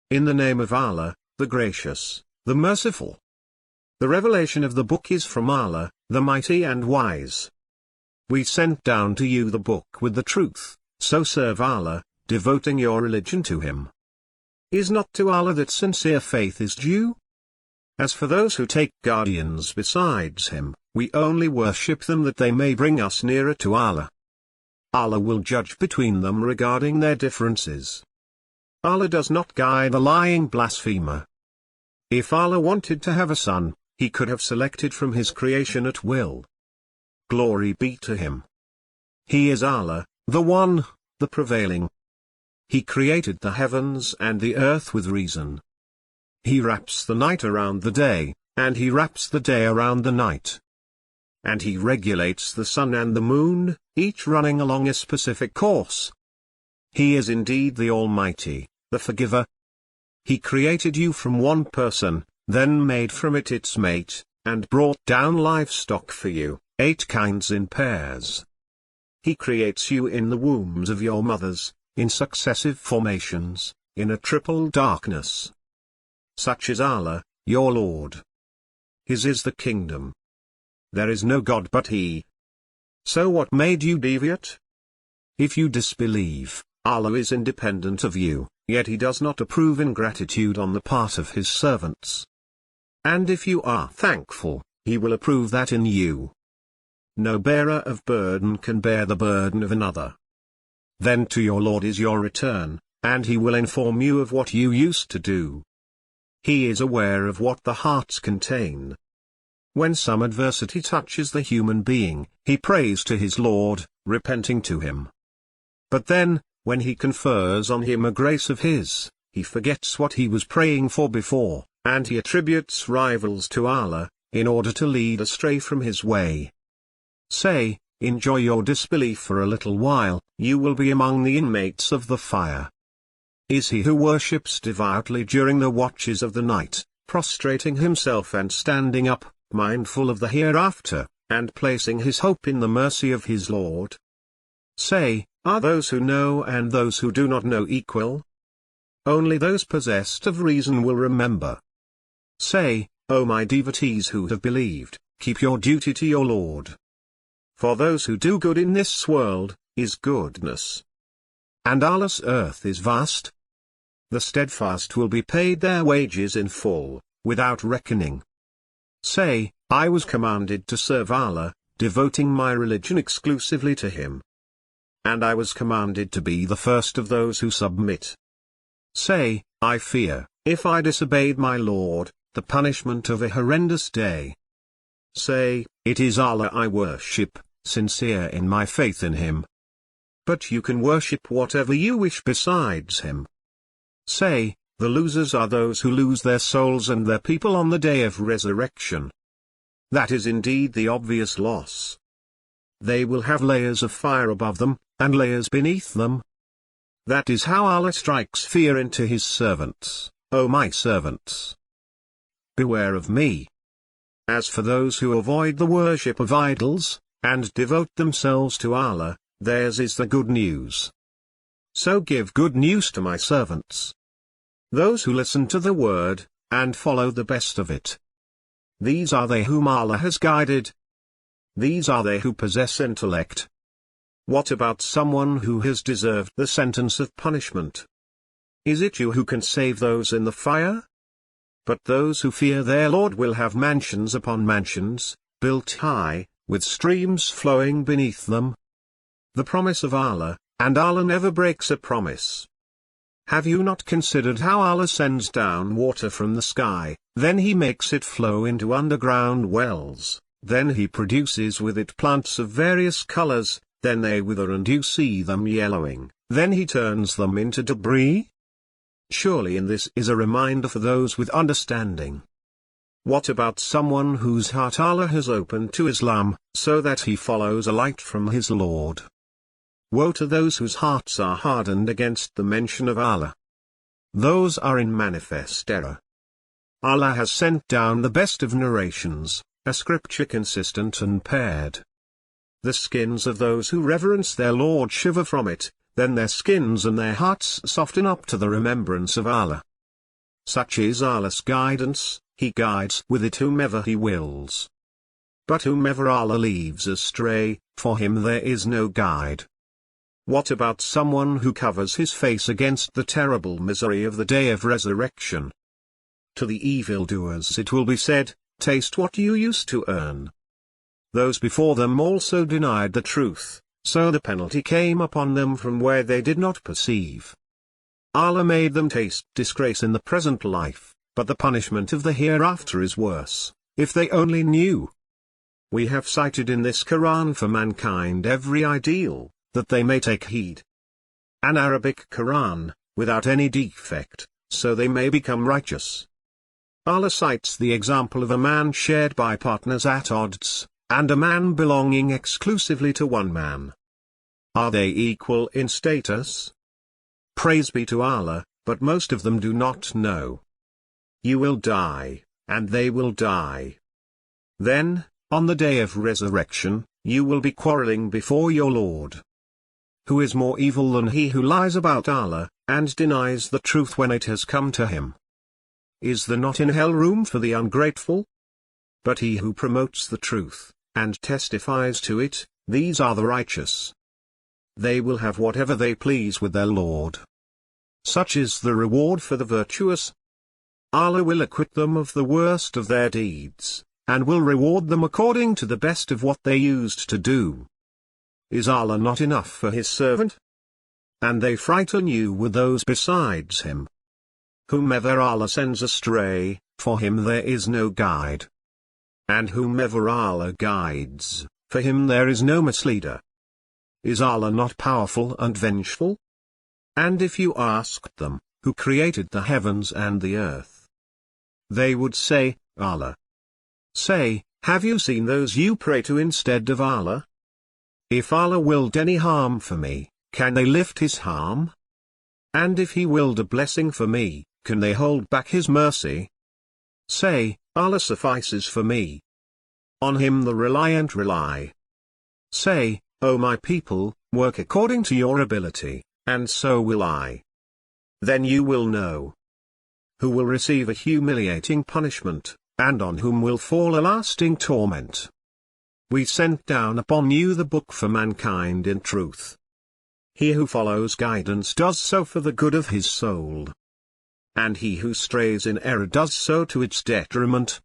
In the name of Allah, the Gracious, the Merciful. The revelation of the book is from Allah, the Mighty and Wise. We sent down to you the book with the truth, so serve Allah, devoting your religion to Him. Is not to Allah that sincere faith is due? As for those who take guardians besides Him, we only worship them that they may bring us nearer to Allah. Allah will judge between them regarding their differences. Allah does not guide the lying blasphemer. If Allah wanted to have a son, He could have selected from His creation at will. Glory be to Him. He is Allah, the One, the Prevailing. He created the heavens and the earth with reason. He wraps the night around the day, and He wraps the day around the night. And He regulates the sun and the moon, each running along a specific course. He is indeed the Almighty, the Forgiver. He created you from one person, then made from it its mate, and brought down livestock for you, 8 kinds in pairs. He creates you in the wombs of your mothers, in successive formations, in a triple darkness. Such is Allah, your Lord. His is the kingdom. There is no God but He. So what made you deviate? If you disbelieve, Allah is independent of you, yet He does not approve ingratitude on the part of His servants. And if you are thankful, He will approve that in you. No bearer of burden can bear the burden of another. Then to your Lord is your return, and He will inform you of what you used to do. He is aware of what the hearts contain. When some adversity touches the human being, he prays to his Lord, repenting to Him. But then, when He confers on him a grace of His, he forgets what he was praying for before, and he attributes rivals to Allah, in order to lead astray from His way. Say, enjoy your disbelief for a little while, you will be among the inmates of the fire. Is he who worships devoutly during the watches of the night, prostrating himself and standing up, mindful of the hereafter, and placing his hope in the mercy of his Lord? Say, are those who know and those who do not know equal? Only those possessed of reason will remember. Say, O my devotees who have believed, keep your duty to your Lord. For those who do good in this world, is goodness. And Allah's earth is vast. The steadfast will be paid their wages in full, without reckoning. Say, I was commanded to serve Allah, devoting my religion exclusively to Him. And I was commanded to be the first of those who submit. Say, I fear, if I disobeyed my Lord, the punishment of a horrendous day. Say, it is Allah I worship, sincere in my faith in Him. But you can worship whatever you wish besides Him. Say, the losers are those who lose their souls and their people on the day of resurrection. That is indeed the obvious loss. They will have layers of fire above them, and layers beneath them. That is how Allah strikes fear into His servants, O my servants. Beware of me. As for those who avoid the worship of idols, and devote themselves to Allah, theirs is the good news. So give good news to my servants. Those who listen to the word, and follow the best of it. These are they whom Allah has guided. These are they who possess intellect. What about someone who has deserved the sentence of punishment? Is it you who can save those in the fire? But those who fear their Lord will have mansions upon mansions, built high, with streams flowing beneath them. The promise of Allah, and Allah never breaks a promise. Have you not considered how Allah sends down water from the sky, then He makes it flow into underground wells, then He produces with it plants of various colors, then they wither and you see them yellowing, then He turns them into debris? Surely in this is a reminder for those with understanding. What about someone whose heart Allah has opened to Islam, so that he follows a light from his Lord? Woe to those whose hearts are hardened against the mention of Allah. Those are in manifest error. Allah has sent down the best of narrations, a scripture consistent and paired. The skins of those who reverence their Lord shiver from it, then their skins and their hearts soften up to the remembrance of Allah. Such is Allah's guidance, He guides with it whomever He wills. But whomever Allah leaves astray, for him there is no guide. What about someone who covers his face against the terrible misery of the day of resurrection? To the evildoers it will be said, taste what you used to earn. Those before them also denied the truth, so the penalty came upon them from where they did not perceive. Allah made them taste disgrace in the present life, but the punishment of the hereafter is worse, if they only knew. We have cited in this Qur'an for mankind every ideal, that they may take heed. An Arabic Qur'an, without any defect, so they may become righteous. Allah cites the example of a man shared by partners at odds, and a man belonging exclusively to one man. Are they equal in status? Praise be to Allah, but most of them do not know. You will die, and they will die. Then, on the day of resurrection, you will be quarreling before your Lord. Who is more evil than he who lies about Allah, and denies the truth when it has come to him? Is there not in hell room for the ungrateful? But he who promotes the truth, and testifies to it, these are the righteous. They will have whatever they please with their Lord. Such is the reward for the virtuous. Allah will acquit them of the worst of their deeds, and will reward them according to the best of what they used to do. Is Allah not enough for His servant? And they frighten you with those besides Him. Whomever Allah sends astray, for him there is no guide. And whomever Allah guides, for him there is no misleader. Is Allah not powerful and vengeful? And if you asked them, who created the heavens and the earth? They would say, Allah. Say, have you seen those you pray to instead of Allah? If Allah willed any harm for me, can they lift His harm? And if He willed a blessing for me, can they hold back His mercy? Say, Allah suffices for me. On Him the reliant rely. Say, O my people, work according to your ability, and so will I. Then you will know who will receive a humiliating punishment, and on whom will fall a lasting torment. We sent down upon you the book for mankind in truth. He who follows guidance does so for the good of his soul. And he who strays in error does so to its detriment.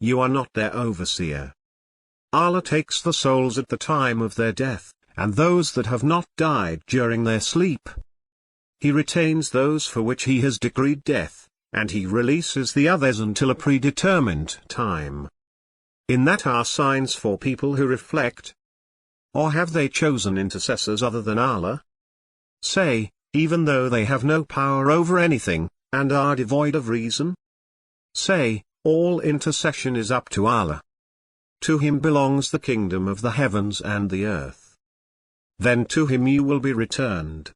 You are not their overseer. Allah takes the souls at the time of their death, and those that have not died during their sleep. He retains those for which He has decreed death, and He releases the others until a predetermined time. In that are signs for people who reflect. Or have they chosen intercessors other than Allah? Say, even though they have no power over anything, and are devoid of reason? Say, all intercession is up to Allah. To Him belongs the kingdom of the heavens and the earth. Then to Him you will be returned.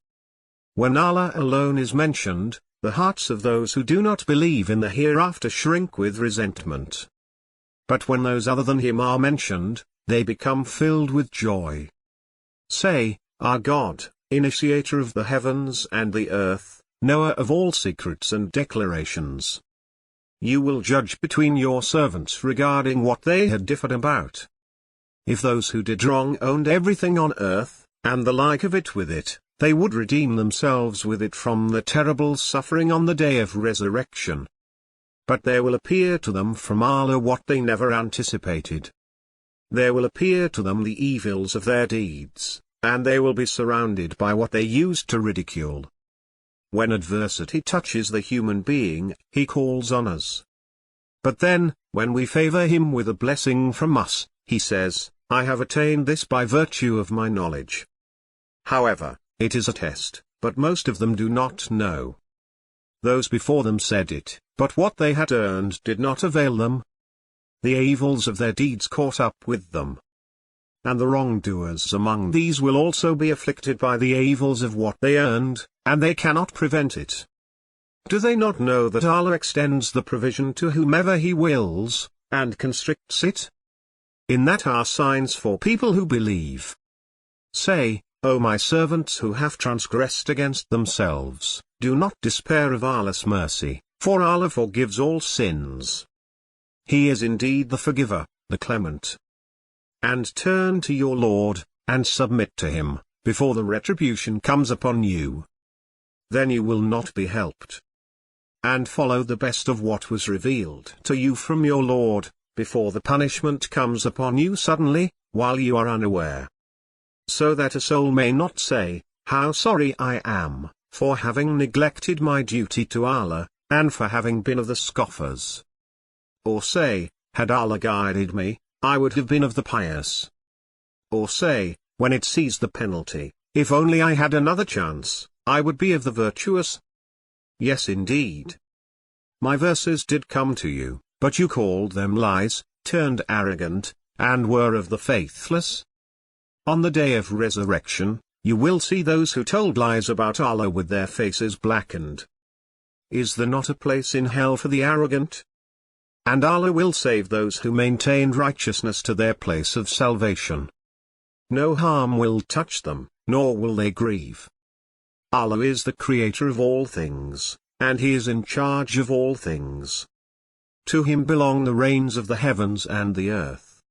When Allah alone is mentioned, the hearts of those who do not believe in the hereafter shrink with resentment. But when those other than Him are mentioned, they become filled with joy. Say, our God, initiator of the heavens and the earth, knower of all secrets and declarations. You will judge between your servants regarding what they had differed about. If those who did wrong owned everything on earth, and the like of it with it, they would redeem themselves with it from the terrible suffering on the day of resurrection. But there will appear to them from Allah what they never anticipated. There will appear to them the evils of their deeds, and they will be surrounded by what they used to ridicule. When adversity touches the human being, he calls on us. But then, when we favor him with a blessing from us, he says, I have attained this by virtue of my knowledge. However, it is a test, but most of them do not know. Those before them said it, but what they had earned did not avail them. The evils of their deeds caught up with them. And the wrongdoers among these will also be afflicted by the evils of what they earned, and they cannot prevent it. Do they not know that Allah extends the provision to whomever He wills, and constricts it? In that are signs for people who believe. Say, O my servants who have transgressed against themselves, do not despair of Allah's mercy, for Allah forgives all sins. He is indeed the forgiver, the clement. And turn to your Lord, and submit to Him, before the retribution comes upon you. Then you will not be helped. And follow the best of what was revealed to you from your Lord, before the punishment comes upon you suddenly, while you are unaware. So that a soul may not say, "How sorry I am, for having neglected my duty to Allah, and for having been of the scoffers." Or say, "Had Allah guided me, I would have been of the pious." Or say, when it sees the penalty, "If only I had another chance, I would be of the virtuous." Yes indeed. My verses did come to you, but you called them lies, turned arrogant, and were of the faithless. On the day of resurrection, you will see those who told lies about Allah with their faces blackened. Is there not a place in hell for the arrogant? And Allah will save those who maintained righteousness to their place of salvation. No harm will touch them, nor will they grieve. Allah is the creator of all things, and He is in charge of all things. To Him belong the reigns of the heavens and the earth.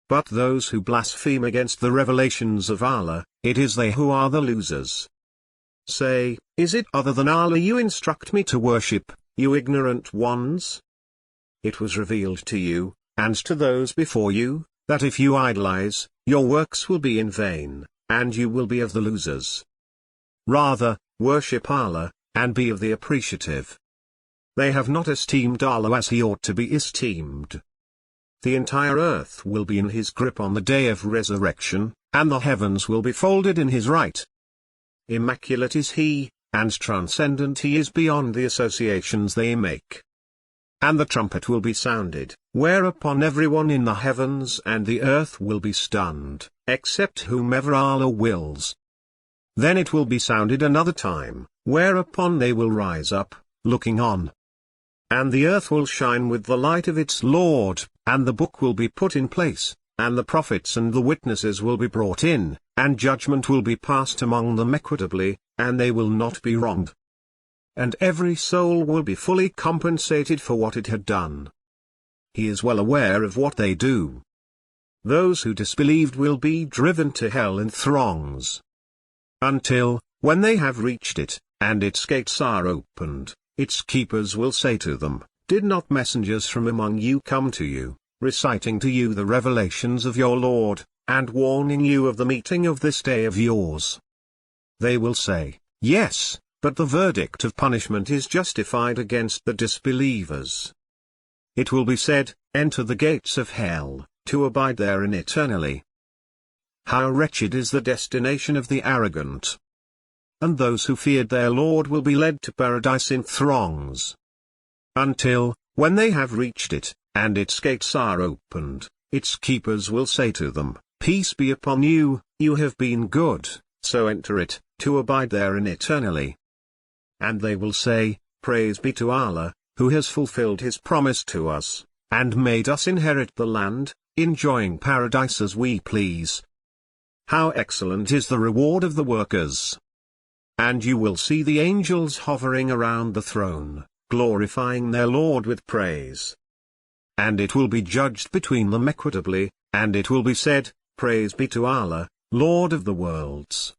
But those who blaspheme against the revelations of Allah, it is they who are the losers. Say, is it other than Allah you instruct me to worship, you ignorant ones? It was revealed to you, and to those before you, that if you idolize, your works will be in vain, and you will be of the losers. Rather, worship Allah, and be of the appreciative. They have not esteemed Allah as He ought to be esteemed. The entire earth will be in His grip on the day of resurrection, and the heavens will be folded in His right. Immaculate is He, and transcendent He is beyond the associations they make. And the trumpet will be sounded, whereupon everyone in the heavens and the earth will be stunned, except whomever Allah wills. Then it will be sounded another time, whereupon they will rise up, looking on. And the earth will shine with the light of its Lord, and the book will be put in place, and the prophets and the witnesses will be brought in, and judgment will be passed among them equitably, and they will not be wronged. And every soul will be fully compensated for what it had done. He is well aware of what they do. Those who disbelieved will be driven to hell in throngs. Until, when they have reached it, and its gates are opened, its keepers will say to them, "Did not messengers from among you come to you, reciting to you the revelations of your Lord, and warning you of the meeting of this day of yours?" They will say, "Yes, but the verdict of punishment is justified against the disbelievers." It will be said, "Enter the gates of hell, to abide therein eternally." How wretched is the destination of the arrogant! And those who feared their Lord will be led to paradise in throngs. Until, when they have reached it, and its gates are opened, its keepers will say to them, "Peace be upon you, you have been good, so enter it, to abide therein eternally." And they will say, "Praise be to Allah, who has fulfilled His promise to us, and made us inherit the land, enjoying paradise as we please. How excellent is the reward of the workers!" And you will see the angels hovering around the throne, glorifying their Lord with praise. And it will be judged between them equitably, and it will be said, "Praise be to Allah, Lord of the worlds."